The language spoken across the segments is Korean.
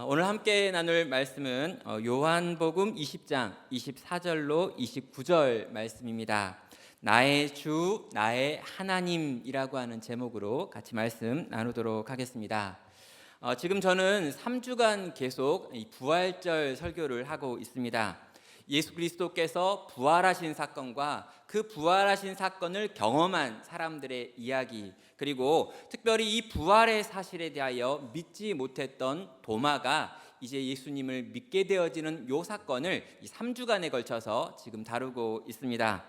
오늘 함께 나눌 말씀은 요한복음 20장 24절로 29절 말씀입니다. 나의 주, 나의 하나님이라고 하는 제목으로 같이 말씀 나누도록 하겠습니다. 지금 저는 3주간 계속 이 부활절 설교를 하고 있습니다. 예수 그리스도께서 부활하신 사건과 그 부활하신 사건을 경험한 사람들의 이야기, 그리고 특별히 이 부활의 사실에 대하여 믿지 못했던 도마가 이제 예수님을 믿게 되어지는 이 사건을 이 3주간에 걸쳐서 지금 다루고 있습니다.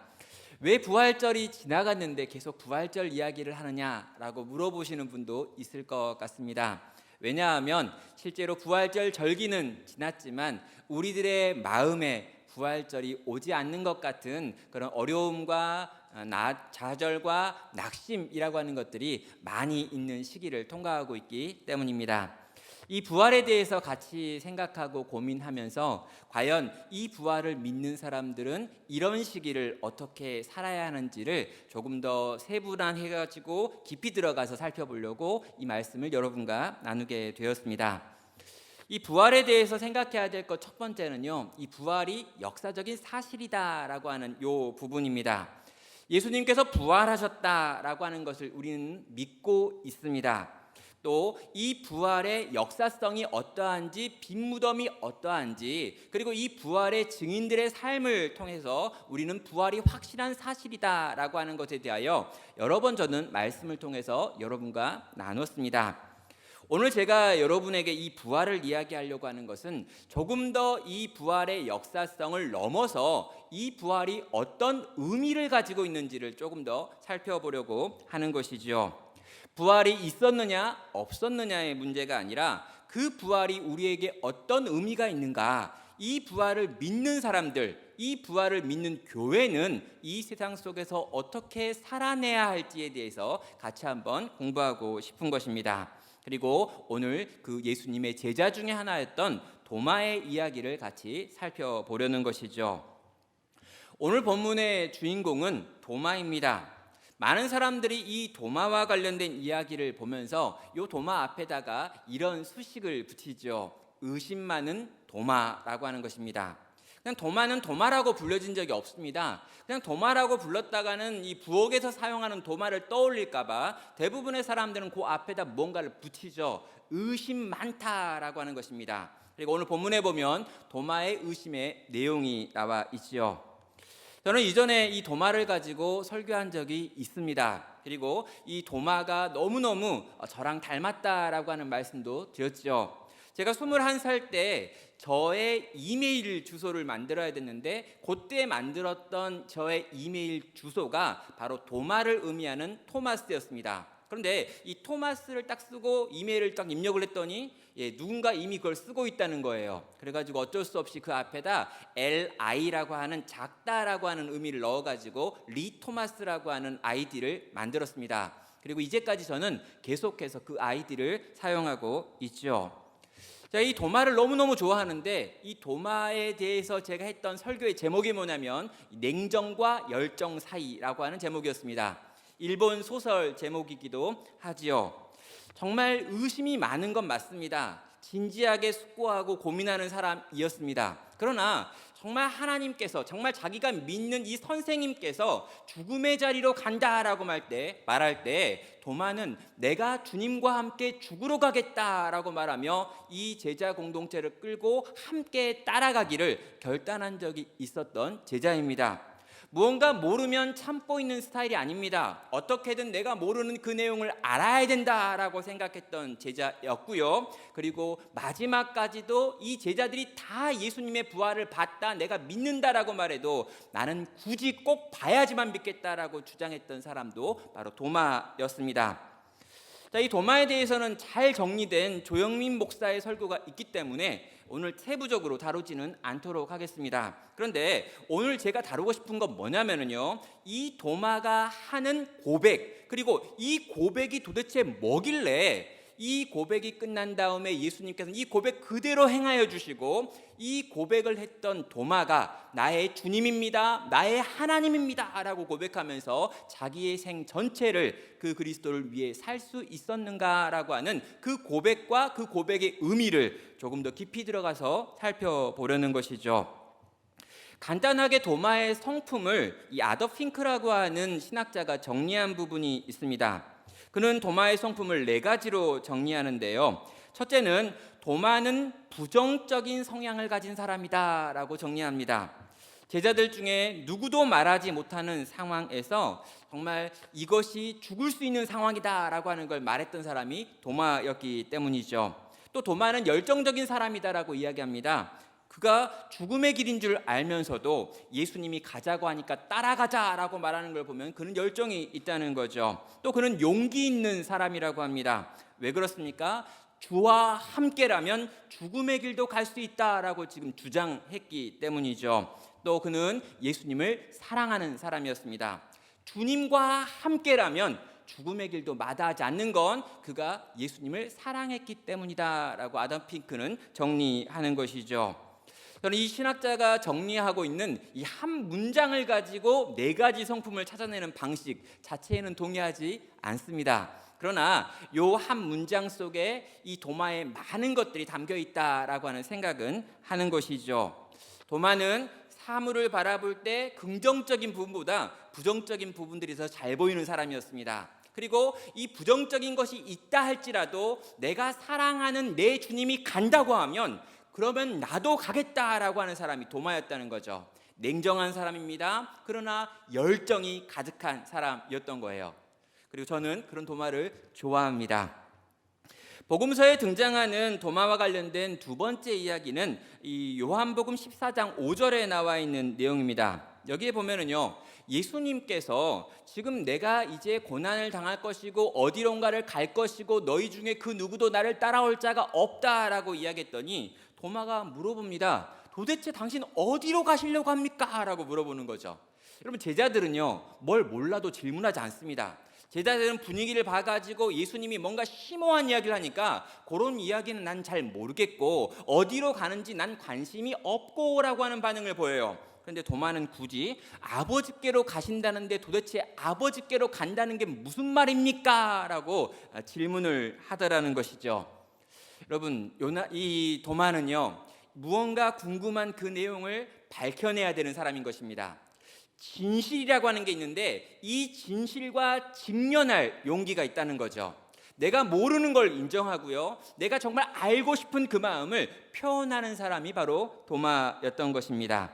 왜 부활절이 지나갔는데 계속 부활절 이야기를 하느냐라고 물어보시는 분도 있을 것 같습니다. 왜냐하면 실제로 부활절 절기는 지났지만 우리들의 마음에 부활절이 오지 않는 것 같은 그런 어려움과 좌절과 낙심이라고 하는 것들이 많이 있는 시기를 통과하고 있기 때문입니다. 이 부활에 대해서 같이 생각하고 고민하면서 과연 이 부활을 믿는 사람들은 이런 시기를 어떻게 살아야 하는지를 조금 더 세분화해가지고 깊이 들어가서 살펴보려고 이 말씀을 여러분과 나누게 되었습니다. 이 부활에 대해서 생각해야 될 것 첫 번째는요, 이 부활이 역사적인 사실이다라고 하는 이 부분입니다. 예수님께서 부활하셨다라고 하는 것을 우리는 믿고 있습니다. 또 이 부활의 역사성이 어떠한지, 빈무덤이 어떠한지, 그리고 이 부활의 증인들의 삶을 통해서 우리는 부활이 확실한 사실이다라고 하는 것에 대하여 여러 번 저는 말씀을 통해서 여러분과 나눴습니다. 오늘 제가 여러분에게 이 부활을 이야기하려고 하는 것은 조금 더 이 부활의 역사성을 넘어서 이 부활이 어떤 의미를 가지고 있는지를 조금 더 살펴보려고 하는 것이죠. 부활이 있었느냐 없었느냐의 문제가 아니라 그 부활이 우리에게 어떤 의미가 있는가, 이 부활을 믿는 사람들, 이 부활을 믿는 교회는 이 세상 속에서 어떻게 살아내야 할지에 대해서 같이 한번 공부하고 싶은 것입니다. 그리고 오늘 그 예수님의 제자 중에 하나였던 도마의 이야기를 같이 살펴보려는 것이죠. 오늘 본문의 주인공은 도마입니다. 많은 사람들이 이 도마와 관련된 이야기를 보면서 이 도마 앞에다가 이런 수식을 붙이죠. 의심 많은 도마라고 하는 것입니다. 그냥 도마는 도마라고 불려진 적이 없습니다. 그냥 도마라고 불렀다가는 이 부엌에서 사용하는 도마를 떠올릴까봐 대부분의 사람들은 그 앞에다 뭔가를 붙이죠. 의심 많다라고 하는 것입니다. 그리고 오늘 본문에 보면 도마의 의심의 내용이 나와 있지요. 저는 이전에 이 도마를 가지고 설교한 적이 있습니다. 그리고 이 도마가 너무너무 저랑 닮았다라고 하는 말씀도 드렸죠. 제가 21살 때 저의 이메일 주소를 만들어야 됐는데 그때 만들었던 저의 이메일 주소가 바로 도마를 의미하는 토마스였습니다. 그런데 이 토마스를 딱 쓰고 이메일을 딱 입력을 했더니 누군가 이미 그걸 쓰고 있다는 거예요. 그래가지고 어쩔 수 없이 그 앞에다 LI라고 하는 작다라고 하는 의미를 넣어가지고 리토마스라고 하는 아이디를 만들었습니다. 그리고 이제까지 저는 계속해서 그 아이디를 사용하고 있죠. 자, 이 도마를 너무너무 좋아하는데 이 도마에 대해서 제가 했던 설교의 제목이 뭐냐면 냉정과 열정 사이라고 하는 제목이었습니다. 일본 소설 제목이기도 하지요. 정말 의심이 많은 건 맞습니다. 진지하게 숙고하고 고민하는 사람이었습니다. 그러나 정말 하나님께서, 정말 자기가 믿는 이 선생님께서 죽음의 자리로 간다라고 말할 때 도마는 내가 주님과 함께 죽으러 가겠다라고 말하며 이 제자 공동체를 끌고 함께 따라가기를 결단한 적이 있었던 제자입니다. 무언가 모르면 참고 있는 스타일이 아닙니다. 어떻게든 내가 모르는 그 내용을 알아야 된다라고 생각했던 제자였고요. 그리고 마지막까지도 이 제자들이 다 예수님의 부활을 봤다, 내가 믿는다라고 말해도 나는 굳이 꼭 봐야지만 믿겠다라고 주장했던 사람도 바로 도마였습니다. 자, 이 도마에 대해서는 잘 정리된 조영민 목사의 설교가 있기 때문에 오늘 세부적으로 다루지는 않도록 하겠습니다. 그런데 오늘 제가 다루고 싶은 건 뭐냐면요, 이 도마가 하는 고백, 그리고 이 고백이 도대체 뭐길래 이 고백이 끝난 다음에 예수님께서는 이 고백 그대로 행하여 주시고 이 고백을 했던 도마가 나의 주님입니다, 나의 하나님입니다 라고 고백하면서 자기의 생 전체를 그 그리스도를 위해 살 수 있었는가라고 하는 그 고백과 그 고백의 의미를 조금 더 깊이 들어가서 살펴보려는 것이죠. 간단하게 도마의 성품을 이 아더 핑크라고 하는 신학자가 정리한 부분이 있습니다. 그는 도마의 성품을 4가지로 정리하는데요. 첫째는 도마는 부정적인 성향을 가진 사람이다 라고 정리합니다. 제자들 중에 누구도 말하지 못하는 상황에서 정말 이것이 죽을 수 있는 상황이다 라고 하는 걸 말했던 사람이 도마였기 때문이죠. 또 도마는 열정적인 사람이다라고 이야기합니다. 그가 죽음의 길인 줄 알면서도 예수님이 가자고 하니까 따라가자라고 말하는 걸 보면 그는 열정이 있다는 거죠. 또 그는 용기 있는 사람이라고 합니다. 왜 그렇습니까? 주와 함께라면 죽음의 길도 갈 수 있다라고 지금 주장했기 때문이죠. 또 그는 예수님을 사랑하는 사람이었습니다. 주님과 함께라면 죽음의 길도 마다하지 않는 건 그가 예수님을 사랑했기 때문이다라고 아담 핑크는 정리하는 것이죠. 저는 이 신학자가 정리하고 있는 이 한 문장을 가지고 4가지 성품을 찾아내는 방식 자체에는 동의하지 않습니다. 그러나 이 한 문장 속에 이 도마의 많은 것들이 담겨 있다라고 하는 생각은 하는 것이죠. 도마는 사물을 바라볼 때 긍정적인 부분보다 부정적인 부분들이 더 잘 보이는 사람이었습니다. 그리고 이 부정적인 것이 있다 할지라도 내가 사랑하는 내 주님이 간다고 하면 그러면 나도 가겠다라고 하는 사람이 도마였다는 거죠. 냉정한 사람입니다. 그러나 열정이 가득한 사람이었던 거예요. 그리고 저는 그런 도마를 좋아합니다. 복음서에 등장하는 도마와 관련된 2번째 이야기는 이 요한복음 14장 5절에 나와 있는 내용입니다. 여기에 보면은요, 예수님께서 지금 내가 이제 고난을 당할 것이고 어디론가를 갈 것이고 너희 중에 그 누구도 나를 따라올 자가 없다라고 이야기했더니 도마가 물어봅니다. 도대체 당신 어디로 가시려고 합니까? 라고 물어보는 거죠. 여러분, 제자들은요 뭘 몰라도 질문하지 않습니다. 제자들은 분위기를 봐가지고 예수님이 뭔가 심오한 이야기를 하니까 그런 이야기는 난 잘 모르겠고 어디로 가는지 난 관심이 없고 라고 하는 반응을 보여요. 그런데 도마는 굳이 아버지께로 가신다는데 도대체 아버지께로 간다는 게 무슨 말입니까? 라고 질문을 하더라는 것이죠. 여러분, 이 도마는요 무언가 궁금한 그 내용을 밝혀내야 되는 사람인 것입니다. 진실이라고 하는 게 있는데 이 진실과 직면할 용기가 있다는 거죠. 내가 모르는 걸 인정하고요, 내가 정말 알고 싶은 그 마음을 표현하는 사람이 바로 도마였던 것입니다.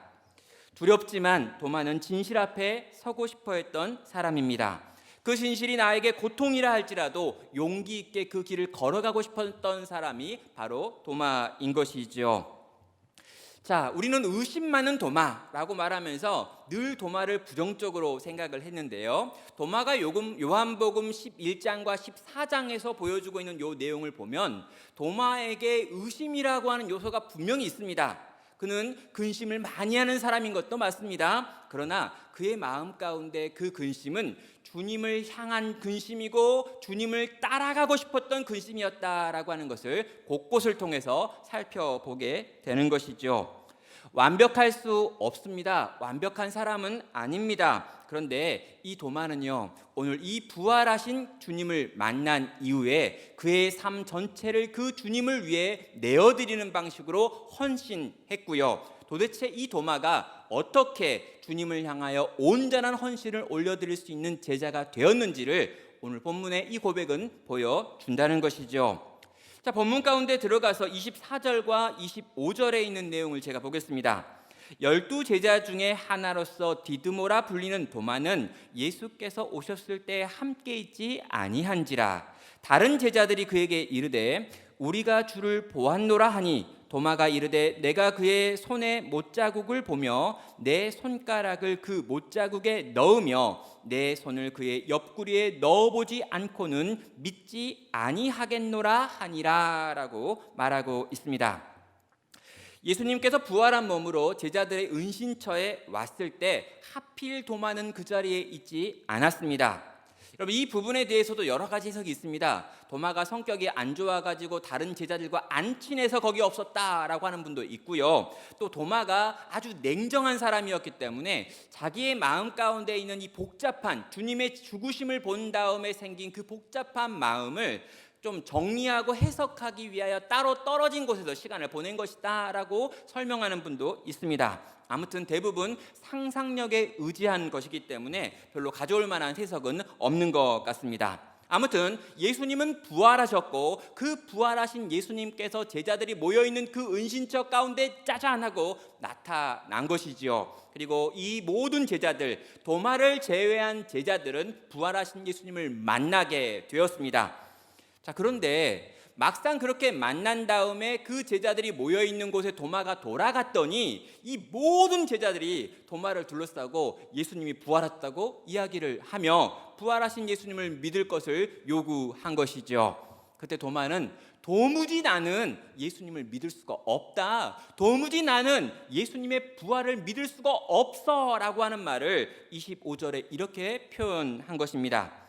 두렵지만 도마는 진실 앞에 서고 싶어 했던 사람입니다. 그 진실이 나에게 고통이라 할지라도 용기 있게 그 길을 걸어가고 싶었던 사람이 바로 도마인 것이죠. 자, 우리는 의심 많은 도마라고 말하면서 늘 도마를 부정적으로 생각을 했는데요. 도마가 요한복음 11장과 14장에서 보여주고 있는 요 내용을 보면 도마에게 의심이라고 하는 요소가 분명히 있습니다. 그는 근심을 많이 하는 사람인 것도 맞습니다. 그러나 그의 마음 가운데 그 근심은 주님을 향한 근심이고 주님을 따라가고 싶었던 근심이었다라고 하는 것을 곳곳을 통해서 살펴보게 되는 것이죠. 완벽할 수 없습니다. 완벽한 사람은 아닙니다. 그런데 이 도마는요, 오늘 이 부활하신 주님을 만난 이후에 그의 삶 전체를 그 주님을 위해 내어드리는 방식으로 헌신했고요. 도대체 이 도마가 어떻게 주님을 향하여 온전한 헌신을 올려드릴 수 있는 제자가 되었는지를 오늘 본문의 이 고백은 보여준다는 것이죠. 자, 본문 가운데 들어가서 24절과 25절에 있는 내용을 제가 보겠습니다. 12제자 중에 하나로서 디드모라 불리는 도마는 예수께서 오셨을 때 함께 있지 아니한지라. 다른 제자들이 그에게 이르되 우리가 주를 보았노라 하니 도마가 이르되 내가 그의 손에 못자국을 보며 내 손가락을 그 못자국에 넣으며 내 손을 그의 옆구리에 넣어보지 않고는 믿지 아니하겠노라 하니라 라고 말하고 있습니다. 예수님께서 부활한 몸으로 제자들의 은신처에 왔을 때 하필 도마는 그 자리에 있지 않았습니다. 여러분, 이 부분에 대해서도 여러 가지 해석이 있습니다. 도마가 성격이 안 좋아가지고 다른 제자들과 안 친해서 거기 없었다라고 하는 분도 있고요. 또 도마가 아주 냉정한 사람이었기 때문에 자기의 마음 가운데 있는 이 복잡한 주님의 죽으심을 본 다음에 생긴 그 복잡한 마음을 좀 정리하고 해석하기 위하여 따로 떨어진 곳에서 시간을 보낸 것이다 라고 설명하는 분도 있습니다. 아무튼 대부분 상상력에 의지한 것이기 때문에 별로 가져올 만한 해석은 없는 것 같습니다. 아무튼 예수님은 부활하셨고 그 부활하신 예수님께서 제자들이 모여있는 그 은신처 가운데 짜잔 하고 나타난 것이지요. 그리고 이 모든 제자들, 도마를 제외한 제자들은 부활하신 예수님을 만나게 되었습니다. 자, 그런데 막상 그렇게 만난 다음에 그 제자들이 모여있는 곳에 도마가 돌아갔더니 이 모든 제자들이 도마를 둘러싸고 예수님이 부활했다고 이야기를 하며 부활하신 예수님을 믿을 것을 요구한 것이죠. 그때 도마는 도무지 나는 예수님을 믿을 수가 없다, 도무지 나는 예수님의 부활을 믿을 수가 없어 라고 하는 말을 25절에 이렇게 표현한 것입니다.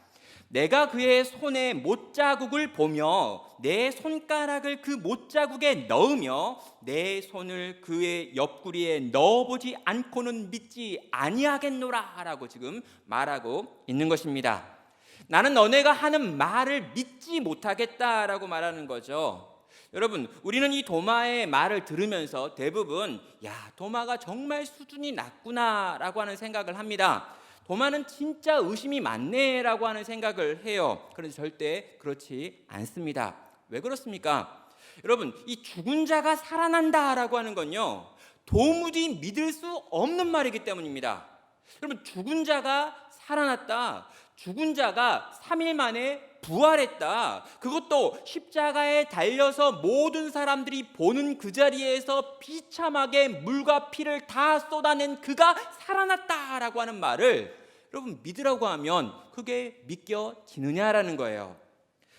내가 그의 손에 못자국을 보며 내 손가락을 그 못자국에 넣으며 내 손을 그의 옆구리에 넣어보지 않고는 믿지 아니하겠노라 라고 지금 말하고 있는 것입니다. 나는 너네가 하는 말을 믿지 못하겠다라고 말하는 거죠. 여러분, 우리는 이 도마의 말을 들으면서 대부분 도마가 정말 수준이 낮구나라고 하는 생각을 합니다. 도마는 진짜 의심이 많네라고 하는 생각을 해요. 그런데 절대 그렇지 않습니다. 왜 그렇습니까? 여러분, 이 죽은 자가 살아난다라고 하는 건요, 도무지 믿을 수 없는 말이기 때문입니다. 여러분, 죽은 자가 살아났다, 죽은 자가 3일 만에 부활했다, 그것도 십자가에 달려서 모든 사람들이 보는 그 자리에서 비참하게 물과 피를 다 쏟아낸 그가 살아났다라고 하는 말을 여러분 믿으라고 하면 그게 믿겨지느냐라는 거예요.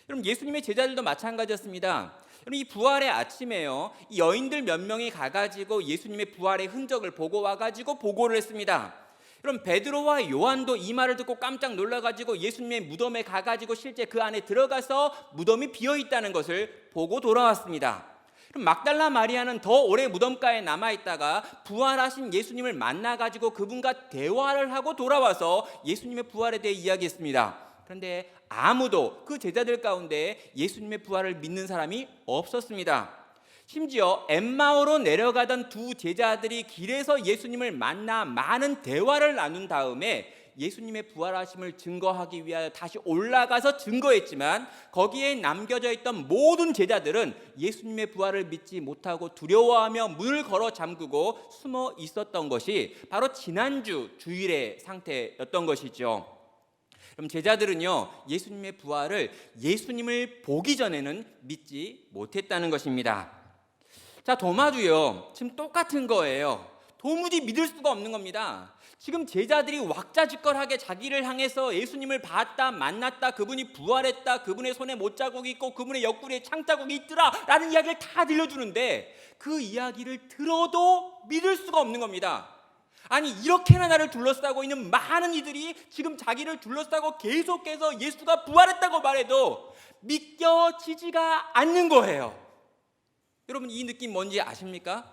여러분, 예수님의 제자들도 마찬가지였습니다. 여러분, 이 부활의 아침에요, 이 여인들 몇 명이 가가지고 예수님의 부활의 흔적을 보고 와가지고 보고를 했습니다. 그럼 베드로와 요한도 이 말을 듣고 깜짝 놀라가지고 예수님의 무덤에 가가지고 실제 그 안에 들어가서 무덤이 비어있다는 것을 보고 돌아왔습니다. 그럼 막달라 마리아는 더 오래 무덤가에 남아있다가 부활하신 예수님을 만나가지고 그분과 대화를 하고 돌아와서 예수님의 부활에 대해 이야기했습니다. 그런데 아무도 그 제자들 가운데 예수님의 부활을 믿는 사람이 없었습니다. 심지어 엠마오로 내려가던 두 제자들이 길에서 예수님을 만나 많은 대화를 나눈 다음에 예수님의 부활하심을 증거하기 위하여 다시 올라가서 증거했지만 거기에 남겨져 있던 모든 제자들은 예수님의 부활을 믿지 못하고 두려워하며 문을 걸어 잠그고 숨어 있었던 것이 바로 지난주 주일의 상태였던 것이죠. 그럼 제자들은요, 예수님의 부활을 예수님을 보기 전에는 믿지 못했다는 것입니다. 자, 도마도요, 지금 똑같은 거예요. 도무지 믿을 수가 없는 겁니다. 지금 제자들이 왁자지껄하게 자기를 향해서 예수님을 봤다, 만났다, 그분이 부활했다, 그분의 손에 못자국이 있고 그분의 옆구리에 창자국이 있더라 라는 이야기를 다 들려주는데 그 이야기를 들어도 믿을 수가 없는 겁니다. 아니, 이렇게나 나를 둘러싸고 있는 많은 이들이 지금 자기를 둘러싸고 계속해서 예수가 부활했다고 말해도 믿겨지지가 않는 거예요. 여러분, 이 느낌 뭔지 아십니까?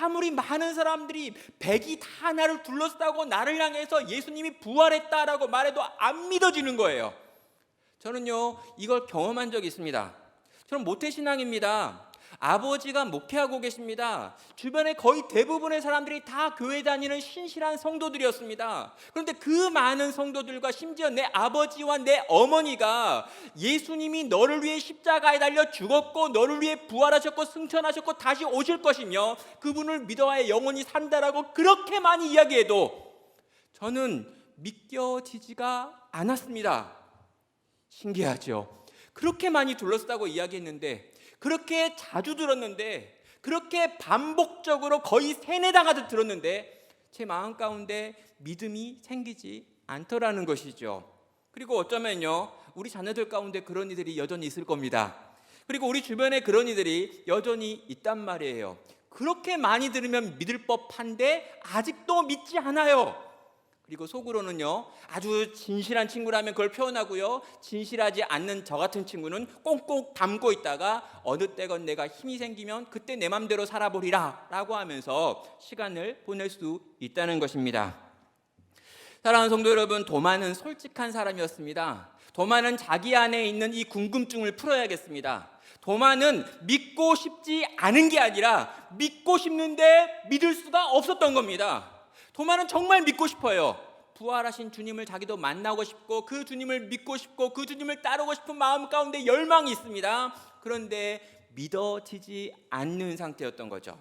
아무리 많은 사람들이 백이 다 나를 둘러싸고 나를 향해서 예수님이 부활했다라고 말해도 안 믿어지는 거예요. 저는요, 이걸 경험한 적이 있습니다. 저는 모태신앙입니다. 아버지가 목회하고 계십니다. 주변에 거의 대부분의 사람들이 다 교회 다니는 신실한 성도들이었습니다. 그런데 그 많은 성도들과 심지어 내 아버지와 내 어머니가 예수님이 너를 위해 십자가에 달려 죽었고 너를 위해 부활하셨고 승천하셨고 다시 오실 것이며 그분을 믿어야 영원히 산다라고 그렇게 많이 이야기해도 저는 믿겨지지가 않았습니다. 신기하죠? 그렇게 많이 둘러싸고 이야기했는데, 그렇게 자주 들었는데, 그렇게 반복적으로 거의 세뇌당하듯 들었는데 제 마음 가운데 믿음이 생기지 않더라는 것이죠. 그리고 어쩌면요, 우리 자녀들 가운데 그런 이들이 여전히 있을 겁니다. 그리고 우리 주변에 그런 이들이 여전히 있단 말이에요. 그렇게 많이 들으면 믿을 법한데 아직도 믿지 않아요. 그리고 속으로는요, 아주 진실한 친구라면 그걸 표현하고요, 진실하지 않는 저 같은 친구는 꽁꽁 담고 있다가 어느 때건 내가 힘이 생기면 그때 내 맘대로 살아보리라 라고 하면서 시간을 보낼 수 있다는 것입니다. 사랑하는 성도 여러분, 도마는 솔직한 사람이었습니다. 도마는 자기 안에 있는 이 궁금증을 풀어야겠습니다. 도마는 믿고 싶지 않은 게 아니라 믿고 싶는데 믿을 수가 없었던 겁니다. 도마는 정말 믿고 싶어요. 부활하신 주님을 자기도 만나고 싶고 그 주님을 믿고 싶고 그 주님을 따르고 싶은 마음 가운데 열망이 있습니다. 그런데 믿어지지 않는 상태였던 거죠.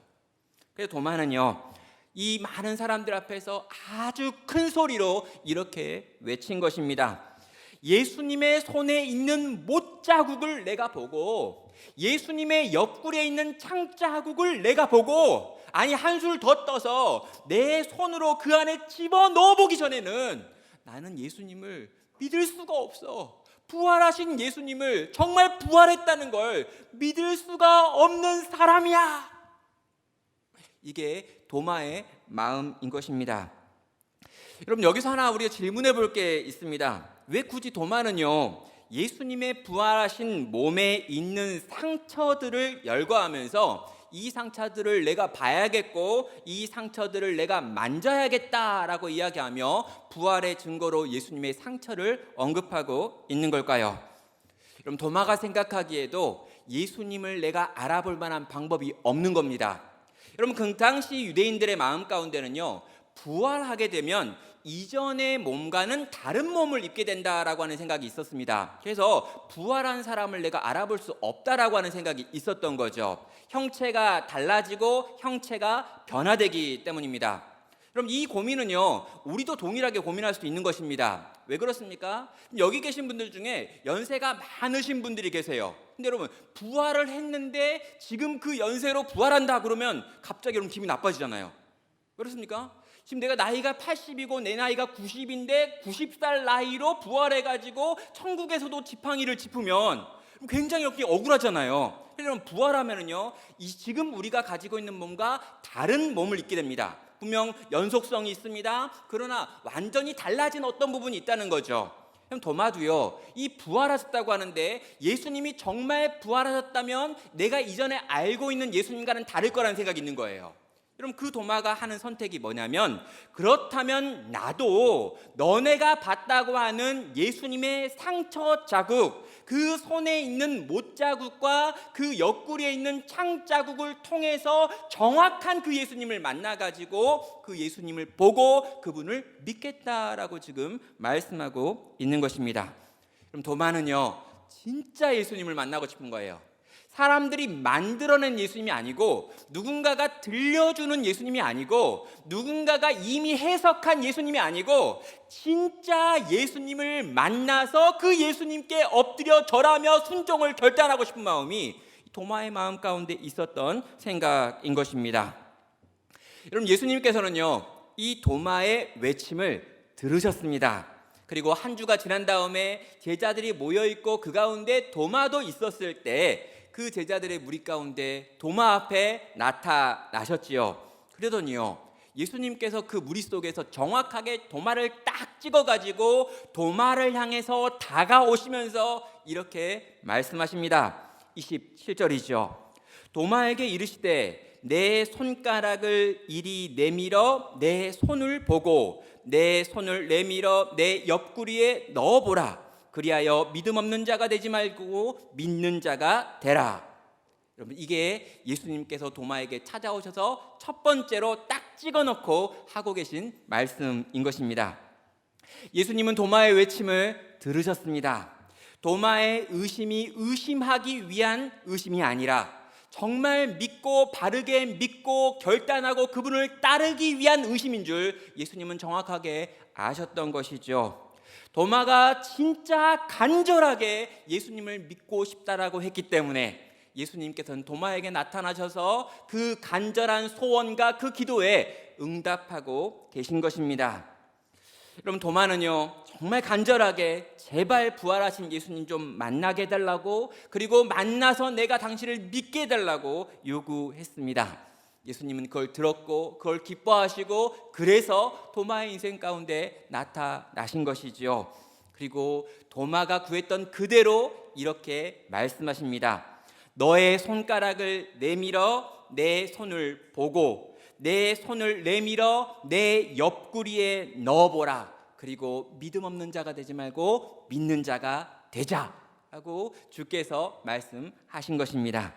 그래서 도마는요, 이 많은 사람들 앞에서 아주 큰 소리로 이렇게 외친 것입니다. 예수님의 손에 있는 못자국을 내가 보고 예수님의 옆구리에 있는 창자국을 내가 보고, 아니 한술 더 떠서 내 손으로 그 안에 집어넣어 보기 전에는 나는 예수님을 믿을 수가 없어. 부활하신 예수님을, 정말 부활했다는 걸 믿을 수가 없는 사람이야. 이게 도마의 마음인 것입니다. 여러분, 여기서 하나 우리가 질문해 볼 게 있습니다. 왜 굳이 도마는요, 예수님의 부활하신 몸에 있는 상처들을 열거하면서 이 상처들을 내가 봐야겠고 이 상처들을 내가 만져야겠다라고 이야기하며 부활의 증거로 예수님의 상처를 언급하고 있는 걸까요? 그럼 도마가 생각하기에도 예수님을 내가 알아볼 만한 방법이 없는 겁니다. 여러분, 그 당시 유대인들의 마음 가운데는요, 부활하게 되면 이전의 몸과는 다른 몸을 입게 된다라고 하는 생각이 있었습니다. 그래서 부활한 사람을 내가 알아볼 수 없다라고 하는 생각이 있었던 거죠. 형체가 달라지고 형체가 변화되기 때문입니다. 그럼 이 고민은요, 우리도 동일하게 고민할 수 있는 것입니다. 왜 그렇습니까? 여기 계신 분들 중에 연세가 많으신 분들이 계세요. 근데 여러분, 부활을 했는데 지금 그 연세로 부활한다 그러면 갑자기 여러분 기분이 나빠지잖아요. 그렇습니까? 지금 내가 나이가 80이고 내 나이가 90인데 90살 나이로 부활해가지고 천국에서도 지팡이를 짚으면 굉장히 억울하잖아요. 그러면 부활하면은요, 지금 우리가 가지고 있는 몸과 다른 몸을 입게 됩니다. 분명 연속성이 있습니다. 그러나 완전히 달라진 어떤 부분이 있다는 거죠. 그럼 도마도요, 이 부활하셨다고 하는데 예수님이 정말 부활하셨다면 내가 이전에 알고 있는 예수님과는 다를 거라는 생각이 있는 거예요. 여러분, 그 도마가 하는 선택이 뭐냐면, 그렇다면 나도 너네가 봤다고 하는 예수님의 상처 자국, 그 손에 있는 못 자국과 그 옆구리에 있는 창 자국을 통해서 정확한 그 예수님을 만나가지고 그 예수님을 보고 그분을 믿겠다라고 지금 말씀하고 있는 것입니다. 그럼 도마는요, 진짜 예수님을 만나고 싶은 거예요. 사람들이 만들어낸 예수님이 아니고, 누군가가 들려주는 예수님이 아니고, 누군가가 이미 해석한 예수님이 아니고, 진짜 예수님을 만나서 그 예수님께 엎드려 절하며 순종을 결단하고 싶은 마음이 도마의 마음 가운데 있었던 생각인 것입니다. 여러분, 예수님께서는요, 이 도마의 외침을 들으셨습니다. 그리고 한 주가 지난 다음에 제자들이 모여있고 그 가운데 도마도 있었을 때 그 제자들의 무리 가운데 도마 앞에 나타나셨지요. 그러더니요, 예수님께서 그 무리 속에서 정확하게 도마를 딱 찍어가지고 도마를 향해서 다가오시면서 이렇게 말씀하십니다. 27절이죠. 도마에게 이르시되 내 손가락을 이리 내밀어 내 손을 보고 내 손을 내밀어 내 옆구리에 넣어보라. 그리하여 믿음 없는 자가 되지 말고 믿는 자가 되라. 여러분, 이게 예수님께서 도마에게 찾아오셔서 첫 번째로 딱 찍어놓고 하고 계신 말씀인 것입니다. 예수님은 도마의 외침을 들으셨습니다. 도마의 의심이 의심하기 위한 의심이 아니라 정말 믿고 바르게 믿고 결단하고 그분을 따르기 위한 의심인 줄 예수님은 정확하게 아셨던 것이죠. 도마가 진짜 간절하게 예수님을 믿고 싶다라고 했기 때문에 예수님께서는 도마에게 나타나셔서 그 간절한 소원과 그 기도에 응답하고 계신 것입니다. 여러분, 도마는요, 정말 간절하게 제발 부활하신 예수님 좀 만나게 해달라고, 그리고 만나서 내가 당신을 믿게 해달라고 요구했습니다. 예수님은 그걸 들었고 그걸 기뻐하시고 그래서 도마의 인생 가운데 나타나신 것이지요. 그리고 도마가 구했던 그대로 이렇게 말씀하십니다. 너의 손가락을 내밀어 내 손을 보고 내 손을 내밀어 내 옆구리에 넣어보라. 그리고 믿음 없는 자가 되지 말고 믿는 자가 되자 라고 주께서 말씀하신 것입니다.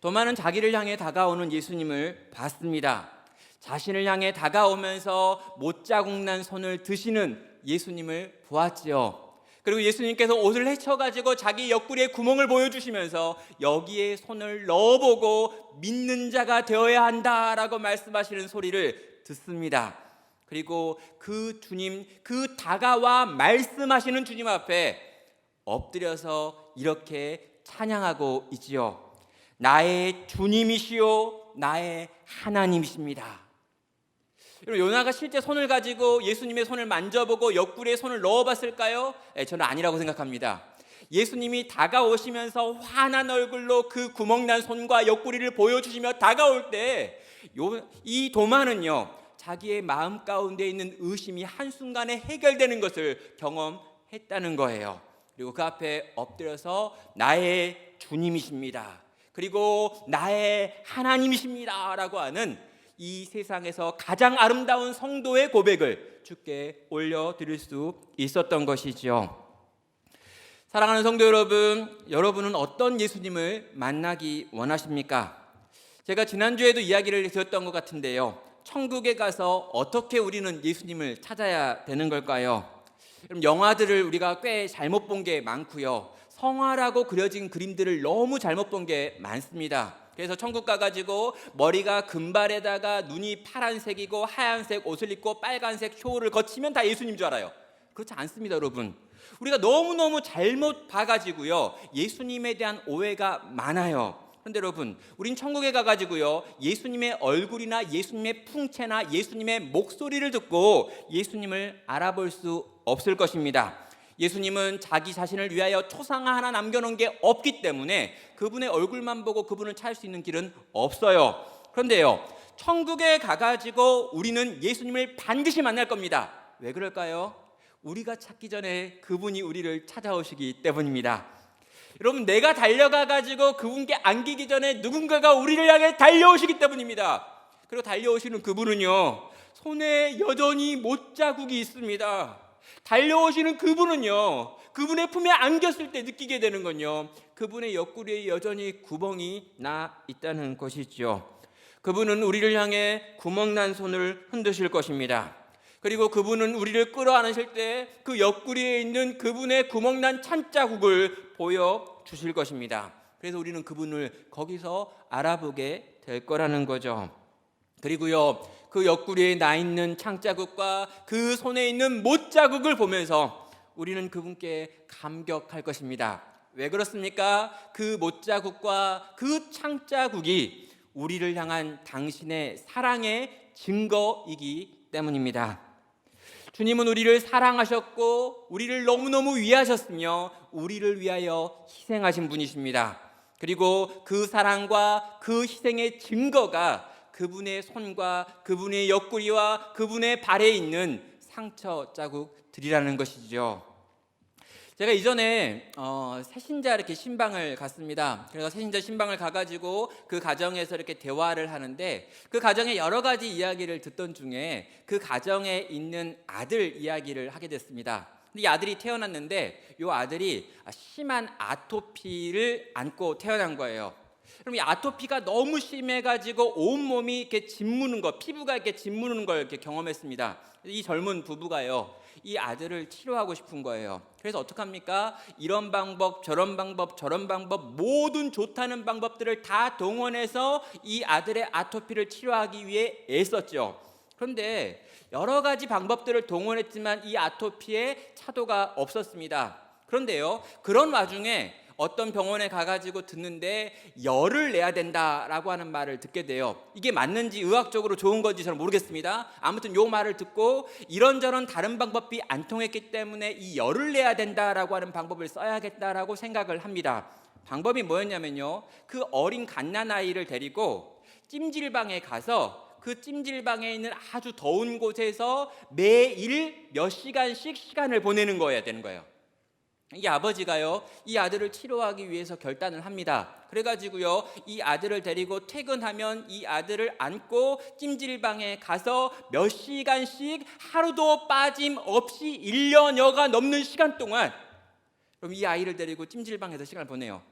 도마는 자기를 향해 다가오는 예수님을 봤습니다. 자신을 향해 다가오면서 못자국 난 손을 드시는 예수님을 보았지요. 그리고 예수님께서 옷을 헤쳐가지고 자기 옆구리에 구멍을 보여주시면서 여기에 손을 넣어보고 믿는 자가 되어야 한다라고 말씀하시는 소리를 듣습니다. 그리고 그 주님, 그 다가와 말씀하시는 주님 앞에 엎드려서 이렇게 찬양하고 있지요. 나의 주님이시요 나의 하나님이십니다. 요나가 실제 손을 가지고 예수님의 손을 만져보고 옆구리에 손을 넣어봤을까요? 저는 아니라고 생각합니다. 예수님이 다가오시면서 환한 얼굴로 그 구멍난 손과 옆구리를 보여주시며 다가올 때 이 도마는요, 자기의 마음 가운데 있는 의심이 한순간에 해결되는 것을 경험했다는 거예요. 그리고 그 앞에 엎드려서 나의 주님이십니다, 그리고 나의 하나님이십니다 라고 하는 이 세상에서 가장 아름다운 성도의 고백을 주께 올려드릴 수 있었던 것이죠. 사랑하는 성도 여러분, 여러분은 어떤 예수님을 만나기 원하십니까? 제가 지난주에도 이야기를 드렸던 것 같은데요, 천국에 가서 어떻게 우리는 예수님을 찾아야 되는 걸까요? 영화들을 우리가 꽤 잘못 본 게 많고요, 성화라고 그려진 그림들을 너무 잘못 본 게 많습니다. 그래서 천국 가가지고 머리가 금발에다가 눈이 파란색이고 하얀색 옷을 입고 빨간색 쇼를 거치면 다 예수님 줄 알아요. 그렇지 않습니다, 여러분. 우리가 너무너무 잘못 봐가지고요, 예수님에 대한 오해가 많아요. 그런데 여러분, 우린 천국에 가가지고요, 예수님의 얼굴이나 예수님의 풍채나 예수님의 목소리를 듣고 예수님을 알아볼 수 없을 것입니다. 예수님은 자기 자신을 위하여 초상화 하나 남겨놓은 게 없기 때문에 그분의 얼굴만 보고 그분을 찾을 수 있는 길은 없어요. 그런데요, 천국에 가가지고 우리는 예수님을 반드시 만날 겁니다. 왜 그럴까요? 우리가 찾기 전에 그분이 우리를 찾아오시기 때문입니다. 여러분, 내가 달려가가지고 그분께 안기기 전에 누군가가 우리를 향해 달려오시기 때문입니다. 그리고 달려오시는 그분은요, 손에 여전히 못자국이 있습니다. 달려오시는 그분은요, 그분의 품에 안겼을 때 느끼게 되는 건요, 그분의 옆구리에 여전히 구멍이 나 있다는 것이죠. 그분은 우리를 향해 구멍난 손을 흔드실 것입니다. 그리고 그분은 우리를 끌어안으실 때 그 옆구리에 있는 그분의 구멍난 찬자국을 보여주실 것입니다. 그래서 우리는 그분을 거기서 알아보게 될 거라는 거죠. 그리고요, 그 옆구리에 나 있는 창자국과 그 손에 있는 못자국을 보면서 우리는 그분께 감격할 것입니다. 왜 그렇습니까? 그 못자국과 그 창자국이 우리를 향한 당신의 사랑의 증거이기 때문입니다. 주님은 우리를 사랑하셨고 우리를 너무너무 위하셨으며 우리를 위하여 희생하신 분이십니다. 그리고 그 사랑과 그 희생의 증거가 그분의 손과 그분의 옆구리와 그분의 발에 있는 상처 자국들이라는 것이죠. 제가 이전에 새신자 이렇게 신방을 갔습니다. 그래서 새신자 신방을 가가지고 그 가정에서 이렇게 대화를 하는데 그 가정의 여러 가지 이야기를 듣던 중에 그 가정에 있는 아들 이야기를 하게 됐습니다. 근데 이 아들이 태어났는데 이 아들이 심한 아토피를 안고 태어난 거예요. 그럼 이 아토피가 너무 심해가지고 온 몸이 이렇게 짓무는 거, 피부가 이렇게 짓무는 걸 이렇게 경험했습니다. 이 젊은 부부가요, 이 아들을 치료하고 싶은 거예요. 그래서 어떡합니까? 이런 방법, 저런 방법, 저런 방법, 모든 좋다는 방법들을 다 동원해서 이 아들의 아토피를 치료하기 위해 애썼죠. 그런데 여러 가지 방법들을 동원했지만 이 아토피에 차도가 없었습니다. 그런데요, 그런 와중에 어떤 병원에 가가지고 듣는데 열을 내야 된다라고 하는 말을 듣게 돼요. 이게 맞는지 의학적으로 좋은 건지 저는 모르겠습니다. 아무튼 요 말을 듣고 이런저런 다른 방법이 안 통했기 때문에 이 열을 내야 된다라고 하는 방법을 써야겠다라고 생각을 합니다. 방법이 뭐였냐면요, 그 어린 갓난아이를 데리고 찜질방에 가서 그 찜질방에 있는 아주 더운 곳에서 매일 몇 시간씩 시간을 보내는 거여야 되는 거예요. 이 아버지가요, 이 아들을 치료하기 위해서 결단을 합니다. 그래가지고요, 이 아들을 데리고 퇴근하면 이 아들을 안고 찜질방에 가서 몇 시간씩 하루도 빠짐없이 1년여가 넘는 시간 동안 그럼 이 아이를 데리고 찜질방에서 시간을 보내요.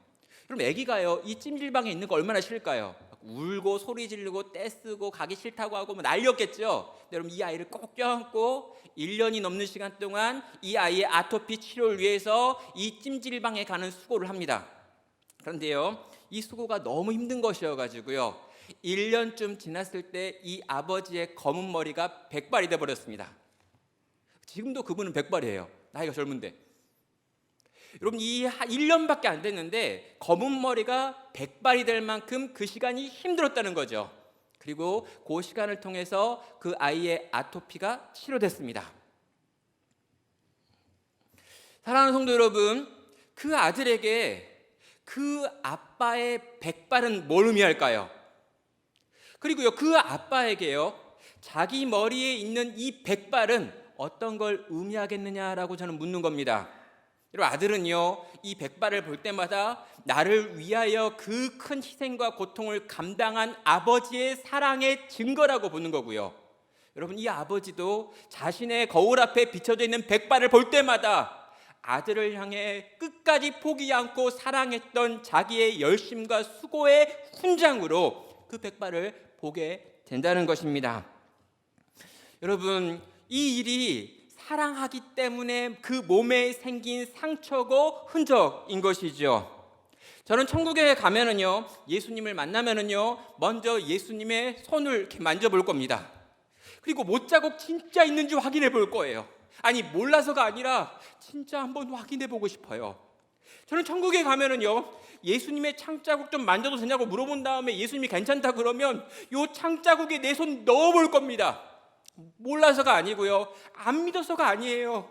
그럼 아기가요, 이 찜질방에 있는 거 얼마나 싫을까요? 울고 소리 지르고 떼쓰고 가기 싫다고 하고 뭐 난리였겠죠. 여러분, 이 아이를 꼭 껴안고 1년이 넘는 시간 동안 이 아이의 아토피 치료를 위해서 이 찜질방에 가는 수고를 합니다. 그런데요, 이 수고가 너무 힘든 것이어가지고요, 1년쯤 지났을 때 이 아버지의 검은 머리가 백발이 돼버렸습니다. 지금도 그분은 백발이에요. 나이가 젊은데. 여러분, 이 1년밖에 안 됐는데 검은 머리가 백발이 될 만큼 그 시간이 힘들었다는 거죠. 그리고 그 시간을 통해서 그 아이의 아토피가 치료됐습니다. 사랑하는 성도 여러분, 그 아들에게 그 아빠의 백발은 뭘 의미할까요? 그리고요, 그 아빠에게요, 자기 머리에 있는 이 백발은 어떤 걸 의미하겠느냐라고 저는 묻는 겁니다. 여러분, 아들은요, 이 백발을 볼 때마다 나를 위하여 그 큰 희생과 고통을 감당한 아버지의 사랑의 증거라고 보는 거고요. 여러분, 이 아버지도 자신의 거울 앞에 비춰져 있는 백발을 볼 때마다 아들을 향해 끝까지 포기 않고 사랑했던 자기의 열심과 수고의 훈장으로 그 백발을 보게 된다는 것입니다. 여러분, 이 일이 사랑하기 때문에 그 몸에 생긴 상처고 흔적인 것이죠. 저는 천국에 가면은요, 예수님을 만나면은요, 먼저 예수님의 손을 이렇게 만져볼 겁니다. 그리고 못자국 진짜 있는지 확인해 볼 거예요. 아니, 몰라서가 아니라 진짜 한번 확인해 보고 싶어요. 저는 천국에 가면은요, 예수님의 창자국 좀 만져도 되냐고 물어본 다음에 예수님이 괜찮다 그러면 요 창자국에 내 손 넣어볼 겁니다. 몰라서가 아니고요, 안 믿어서가 아니에요.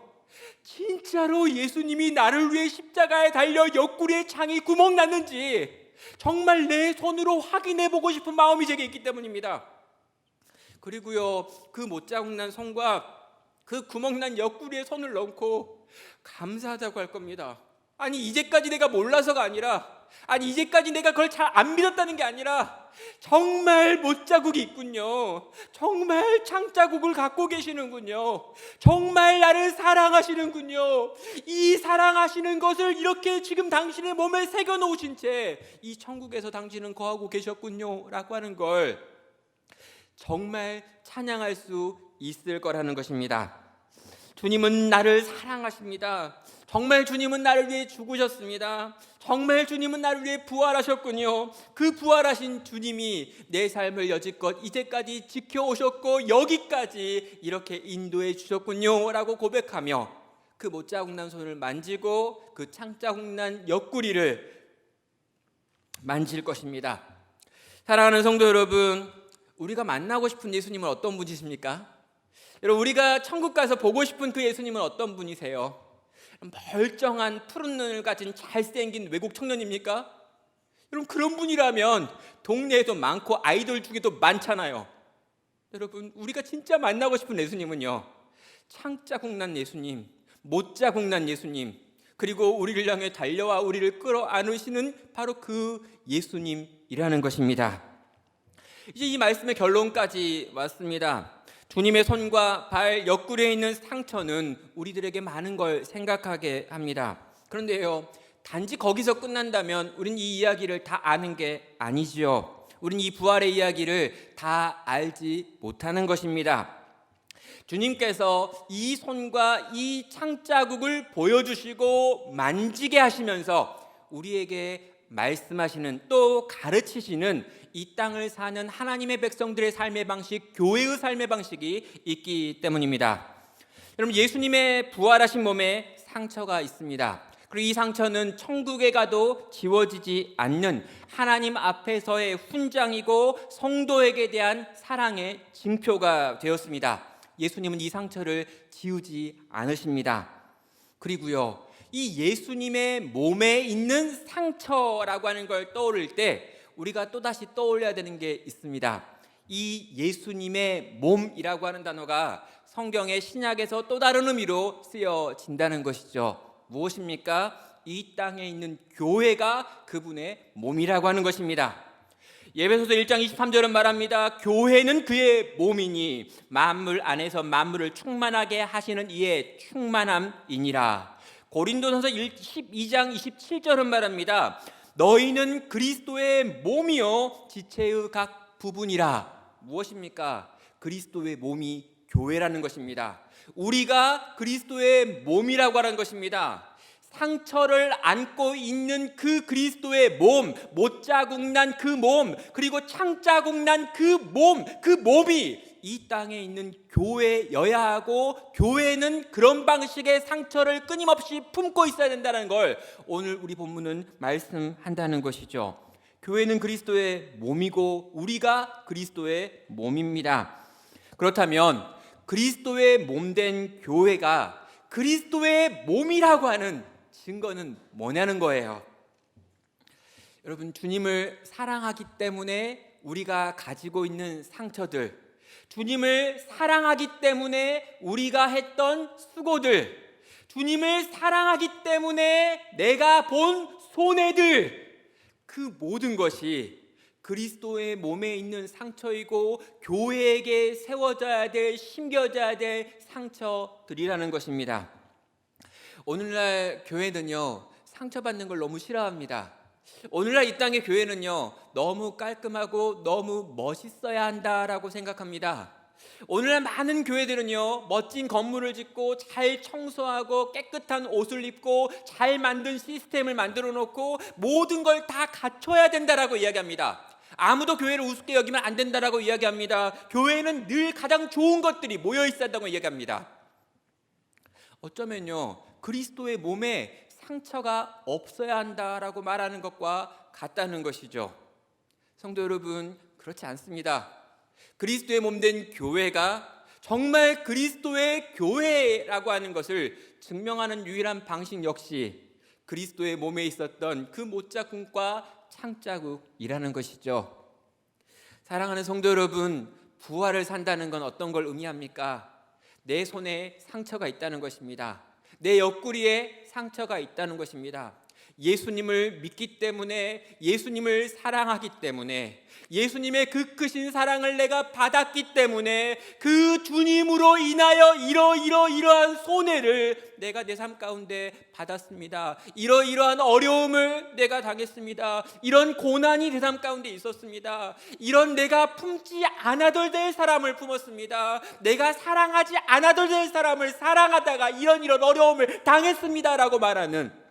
진짜로 예수님이 나를 위해 십자가에 달려 옆구리에 창이 구멍 났는지 정말 내 손으로 확인해 보고 싶은 마음이 제게 있기 때문입니다. 그리고요, 그 못자국 난 손과 그 구멍 난 옆구리에 손을 넣고 감사하다고 할 겁니다. 아니, 이제까지 내가 몰라서가 아니라, 아니, 이제까지 내가 그걸 잘 안 믿었다는 게 아니라 정말 못자국이 있군요. 정말 창자국을 갖고 계시는군요. 정말 나를 사랑하시는군요. 이 사랑하시는 것을 이렇게 지금 당신의 몸에 새겨놓으신 채 이 천국에서 당신은 거하고 계셨군요 라고 하는 걸 정말 찬양할 수 있을 거라는 것입니다. 주님은 나를 사랑하십니다. 정말 주님은 나를 위해 죽으셨습니다. 정말 주님은 나를 위해 부활하셨군요. 그 부활하신 주님이 내 삶을 여지껏 이제까지 지켜오셨고 여기까지 이렇게 인도해 주셨군요 라고 고백하며 그 못자국 난 손을 만지고 그 창자국 난 옆구리를 만질 것입니다. 사랑하는 성도 여러분, 우리가 만나고 싶은 예수님은 어떤 분이십니까? 여러분, 우리가 천국 가서 보고 싶은 그 예수님은 어떤 분이세요? 멀쩡한 푸른 눈을 가진 잘생긴 외국 청년입니까? 여러분, 그런 분이라면 동네에도 많고 아이돌 중에도 많잖아요. 여러분, 우리가 진짜 만나고 싶은 예수님은요, 창자국 난 예수님, 못자국 난 예수님, 그리고 우리를 향해 달려와 우리를 끌어안으시는 바로 그 예수님이라는 것입니다. 이제 이 말씀의 결론까지 왔습니다. 주님의 손과 발 옆구리에 있는 상처는 우리들에게 많은 걸 생각하게 합니다. 그런데요, 단지 거기서 끝난다면 우린 이 이야기를 다 아는 게 아니지요. 우린 이 부활의 이야기를 다 알지 못하는 것입니다. 주님께서 이 손과 이 창자국을 보여주시고 만지게 하시면서 우리에게 말씀하시는, 또 가르치시는 이 땅을 사는 하나님의 백성들의 삶의 방식, 교회의 삶의 방식이 있기 때문입니다. 여러분, 예수님의 부활하신 몸에 상처가 있습니다. 그리고 이 상처는 천국에 가도 지워지지 않는 하나님 앞에서의 훈장이고 성도에게 대한 사랑의 징표가 되었습니다. 예수님은 이 상처를 지우지 않으십니다. 그리고요, 이 예수님의 몸에 있는 상처라고 하는 걸 떠올릴 때 우리가 또다시 떠올려야 되는 게 있습니다. 이 예수님의 몸이라고 하는 단어가 성경의 신약에서 또 다른 의미로 쓰여진다는 것이죠. 무엇입니까? 이 땅에 있는 교회가 그분의 몸이라고 하는 것입니다. 예배소서 1장 23절은 말합니다. 교회는 그의 몸이니 만물 안에서 만물을 충만하게 하시는 이의 충만함이니라. 고린도전서 12장 27절은 말합니다. 너희는 그리스도의 몸이요 지체의 각 부분이라. 무엇입니까? 그리스도의 몸이 교회라는 것입니다. 우리가 그리스도의 몸이라고 하는 것입니다. 상처를 안고 있는 그 그리스도의 몸, 못자국 난 그 몸, 그리고 창자국 난 그 몸, 그 몸이 이 땅에 있는 교회여야 하고, 교회는 그런 방식의 상처를 끊임없이 품고 있어야 된다는 걸 오늘 우리 본문은 말씀한다는 것이죠. 교회는 그리스도의 몸이고 우리가 그리스도의 몸입니다. 그렇다면 그리스도의 몸된 교회가 그리스도의 몸이라고 하는 증거는 뭐냐는 거예요. 여러분, 주님을 사랑하기 때문에 우리가 가지고 있는 상처들, 주님을 사랑하기 때문에 우리가 했던 수고들, 주님을 사랑하기 때문에 내가 본 손해들, 그 모든 것이 그리스도의 몸에 있는 상처이고 교회에게 세워져야 될, 심겨져야 될 상처들이라는 것입니다. 오늘날 교회는요, 상처받는 걸 너무 싫어합니다. 오늘날 이 땅의 교회는요, 너무 깔끔하고 너무 멋있어야 한다라고 생각합니다. 오늘날 많은 교회들은요, 멋진 건물을 짓고 잘 청소하고 깨끗한 옷을 입고 잘 만든 시스템을 만들어 놓고 모든 걸 다 갖춰야 된다라고 이야기합니다. 아무도 교회를 우습게 여기면 안 된다라고 이야기합니다. 교회는 늘 가장 좋은 것들이 모여 있어야 한다고 이야기합니다. 어쩌면요, 그리스도의 몸에 상처가 없어야 한다라고 말하는 것과 같다는 것이죠. 성도 여러분, 그렇지 않습니다. 그리스도의 몸된 교회가 정말 그리스도의 교회라고 하는 것을 증명하는 유일한 방식 역시 그리스도의 몸에 있었던 그 못자국과 창자국이라는 것이죠. 사랑하는 성도 여러분, 부활을 산다는 건 어떤 걸 의미합니까? 내 손에 상처가 있다는 것입니다. 내 옆구리에 상처가 있다는 것입니다. 예수님을 믿기 때문에, 예수님을 사랑하기 때문에, 예수님의 그 크신 사랑을 내가 받았기 때문에 그 주님으로 인하여 이러한 손해를 내가 내 삶 가운데 받았습니다. 이러한 어려움을 내가 당했습니다. 이런 고난이 내 삶 가운데 있었습니다. 이런 내가 품지 않아도 될 사람을 품었습니다. 내가 사랑하지 않아도 될 사람을 사랑하다가 이런 어려움을 당했습니다라고 말하는,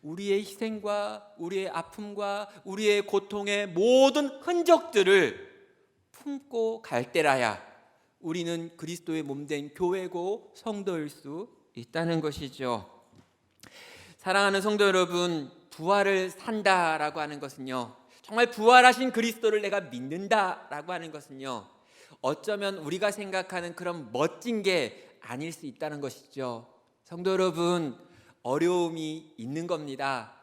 우리의 희생과 우리의 아픔과 우리의 고통의 모든 흔적들을 품고 갈 때라야 우리는 그리스도의 몸된 교회고 성도일 수 있다는 것이죠. 사랑하는 성도 여러분, 부활을 산다라고 하는 것은요, 정말 부활하신 그리스도를 내가 믿는다라고 하는 것은요, 어쩌면 우리가 생각하는 그런 멋진 게 아닐 수 있다는 것이죠. 성도 여러분, 어려움이 있는 겁니다.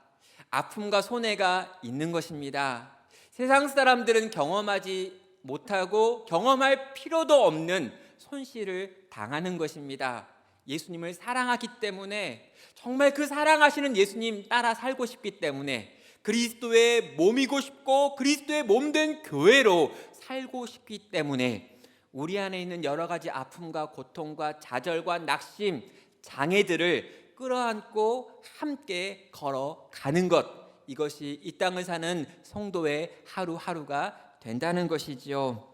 아픔과 손해가 있는 것입니다. 세상 사람들은 경험하지 못하고 경험할 필요도 없는 손실을 당하는 것입니다. 예수님을 사랑하기 때문에, 정말 그 사랑하시는 예수님 따라 살고 싶기 때문에, 그리스도의 몸이고 싶고 그리스도의 몸된 교회로 살고 싶기 때문에 우리 안에 있는 여러 가지 아픔과 고통과 좌절과 낙심, 장애들을 끌어안고 함께 걸어가는 것, 이것이 이 땅을 사는 성도의 하루하루가 된다는 것이지요.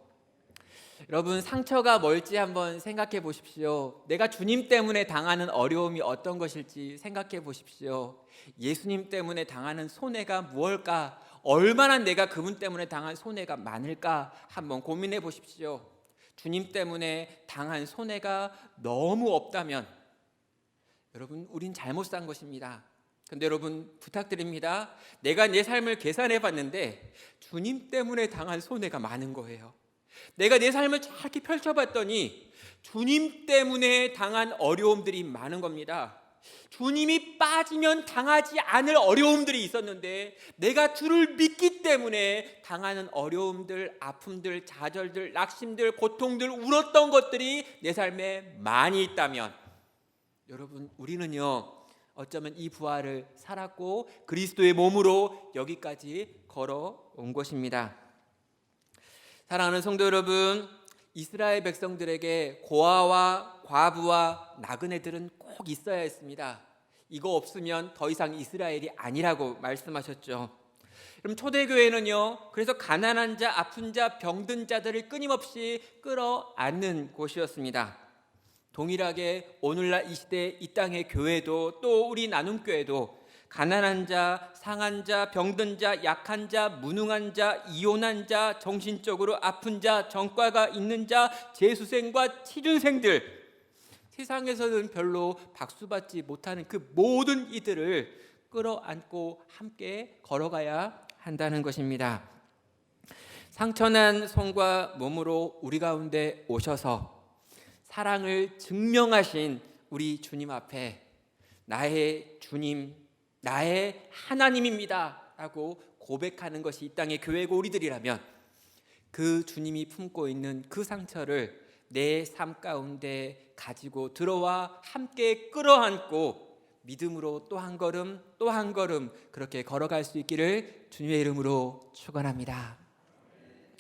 여러분, 상처가 뭘지 한번 생각해 보십시오. 내가 주님 때문에 당하는 어려움이 어떤 것일지 생각해 보십시오. 예수님 때문에 당하는 손해가 무엇일까? 얼마나 내가 그분 때문에 당한 손해가 많을까? 한번 고민해 보십시오. 주님 때문에 당한 손해가 너무 없다면 여러분, 우린 잘못 산 것입니다. 근데 여러분, 부탁드립니다. 내가 내 삶을 계산해 봤는데 주님 때문에 당한 손해가 많은 거예요. 내가 내 삶을 잘 이렇게 펼쳐봤더니 주님 때문에 당한 어려움들이 많은 겁니다. 주님이 빠지면 당하지 않을 어려움들이 있었는데 내가 주를 믿기 때문에 당하는 어려움들, 아픔들, 좌절들, 낙심들, 고통들, 울었던 것들이 내 삶에 많이 있다면, 여러분, 우리는요 어쩌면 이 부활을 살았고 그리스도의 몸으로 여기까지 걸어온 것입니다. 사랑하는 성도 여러분, 이스라엘 백성들에게 고아와 과부와 나그네들은 꼭 있어야 했습니다. 이거 없으면 더 이상 이스라엘이 아니라고 말씀하셨죠. 그럼 초대교회는요, 그래서 가난한 자, 아픈 자, 병든 자들을 끊임없이 끌어안는 곳이었습니다. 동일하게 오늘날 이 시대 이 땅의 교회도, 또 우리 나눔교회도 가난한 자, 상한 자, 병든 자, 약한 자, 무능한 자, 이혼한 자, 정신적으로 아픈 자, 전과가 있는 자, 재수생과 취준생들, 세상에서는 별로 박수받지 못하는 그 모든 이들을 끌어안고 함께 걸어가야 한다는 것입니다. 상처난 손과 몸으로 우리 가운데 오셔서 사랑을 증명하신 우리 주님 앞에 나의 주님, 나의 하나님입니다 라고 고백하는 것이 이 땅의 교회고 우리들이라면, 그 주님이 품고 있는 그 상처를 내 삶 가운데 가지고 들어와 함께 끌어안고 믿음으로 또 한 걸음 또 한 걸음 그렇게 걸어갈 수 있기를 주님의 이름으로 축원합니다.